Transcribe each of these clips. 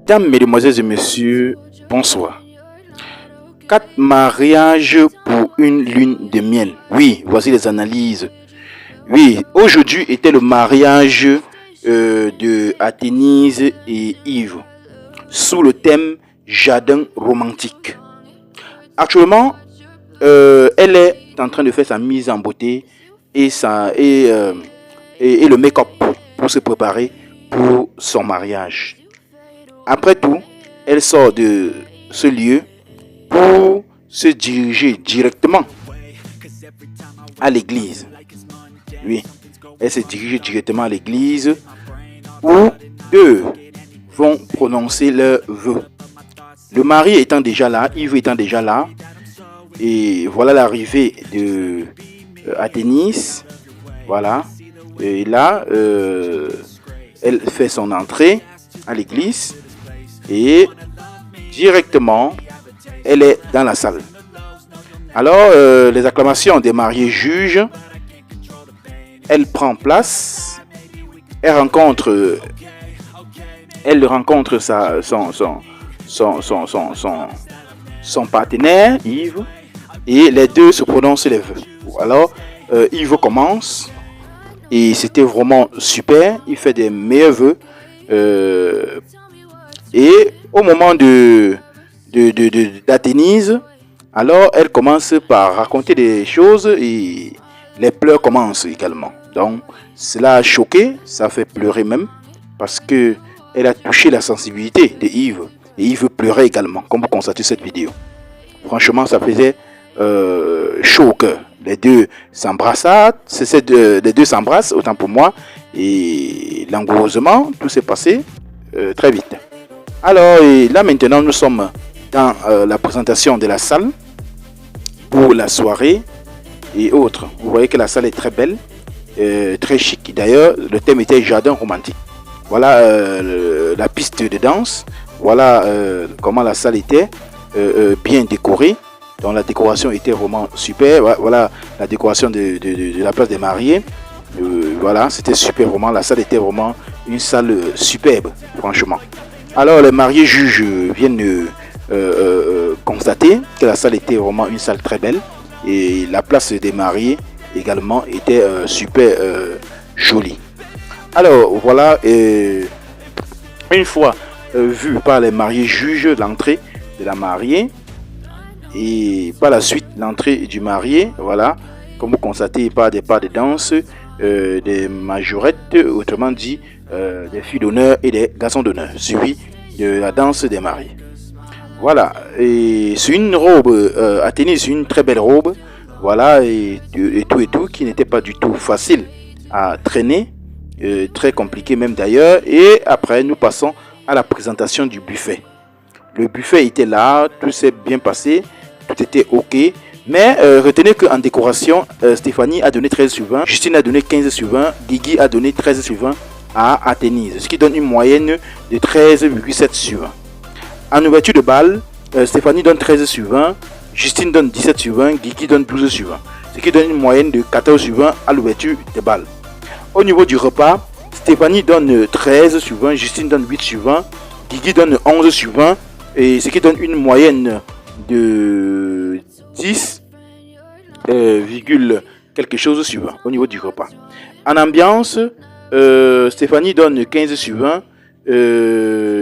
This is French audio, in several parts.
Mesdames, Mesdemoiselles et Messieurs, bonsoir. 4 mariages pour une lune de miel. Oui, voici les analyses. Oui, aujourd'hui était le mariage de Athénise et Yves sous le thème jardin romantique. Actuellement, elle est en train de faire sa mise en beauté et le make-up pour se préparer pour son mariage. Après tout, elle sort de ce lieu pour se diriger directement à l'église. Oui, elle se dirige directement à l'église où eux vont prononcer leurs vœux. Le mari étant déjà là, Yves étant déjà là, et voilà l'arrivée de Athénise. Voilà, et là, elle fait son entrée à l'église et directement, elle est dans la salle. Alors, les acclamations des mariés jugent. Elle prend place. Elle rencontre son partenaire, Yves. Et les deux se prononcent les vœux. Alors, Yves commence. Et c'était vraiment super. Il fait des meilleurs vœux. Et au moment d'Athénise, alors elle commence par raconter des choses et les pleurs commencent également. Donc cela a choqué, ça fait pleurer même parce que elle a touché la sensibilité de Yves et Yves pleurait également, comme vous constatez cette vidéo. Franchement, ça faisait chaud au cœur. Les deux s'embrassent, les deux s'embrassent autant pour moi et langoureusement tout s'est passé très vite. Alors et là maintenant nous sommes dans la présentation de la salle pour la soirée et autres. Vous voyez que la salle est très belle, très chic. D'ailleurs le thème était jardin romantique. Voilà la piste de danse. Voilà comment la salle était bien décorée. Donc la décoration était vraiment super. Voilà la décoration de la place des mariés. Voilà, c'était super vraiment. La salle était vraiment une salle superbe, franchement. Alors les mariés juges viennent constater que la salle était vraiment une salle très belle et la place des mariés également était super jolie. Alors voilà, une fois vu par les mariés juges l'entrée de la mariée et par la suite l'entrée du marié, voilà, comme vous constatez par des pas de danse, des majorettes, autrement dit des filles d'honneur et des garçons d'honneur, suivi de la danse des mariés. Voilà, et c'est une robe, Athénise, c'est une très belle robe, voilà, et tout, qui n'était pas du tout facile à traîner, très compliqué même d'ailleurs. Et après, nous passons à la présentation du buffet. Le buffet était là, tout s'est bien passé, tout était ok. Mais retenez qu'en décoration, Stéphanie a donné 13 sur 20, Justine a donné 15 sur 20, Guigui a donné 13 sur 20 à Athénise, ce qui donne une moyenne de 13,7 sur 20. En ouverture de bal, Stéphanie donne 13 sur 20, Justine donne 17 sur 20, Guigui donne 12 sur 20, ce qui donne une moyenne de 14 sur 20 à l'ouverture de bal. Au niveau du repas, Stéphanie donne 13 sur 20, Justine donne 8 sur 20, Guigui donne 11 sur 20, et ce qui donne une moyenne de 10, quelque chose sur 20 au niveau du repas. En ambiance, Stéphanie donne 15 sur 20,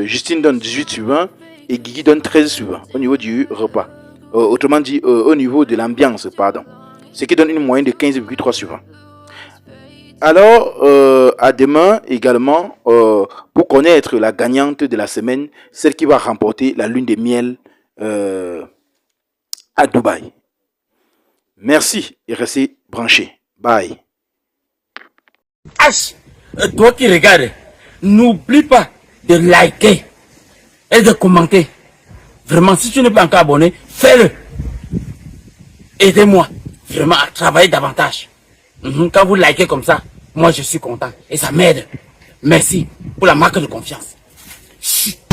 Justine donne 18 sur 20 et Guigui donne 13 sur 20 au niveau du repas. Autrement dit, au niveau de l'ambiance, pardon. Ce qui donne une moyenne de 15,3 sur 20. Alors, à demain également, pour connaître la gagnante de la semaine, celle qui va remporter la lune de miel à Dubaï. Merci et restez branchés. Bye. H, toi qui regardes, n'oublie pas de liker et de commenter. Vraiment, si tu n'es pas encore abonné, fais-le. Aidez-moi vraiment à travailler davantage. Quand vous likez comme ça, moi je suis content et ça m'aide. Merci pour la marque de confiance. Chut.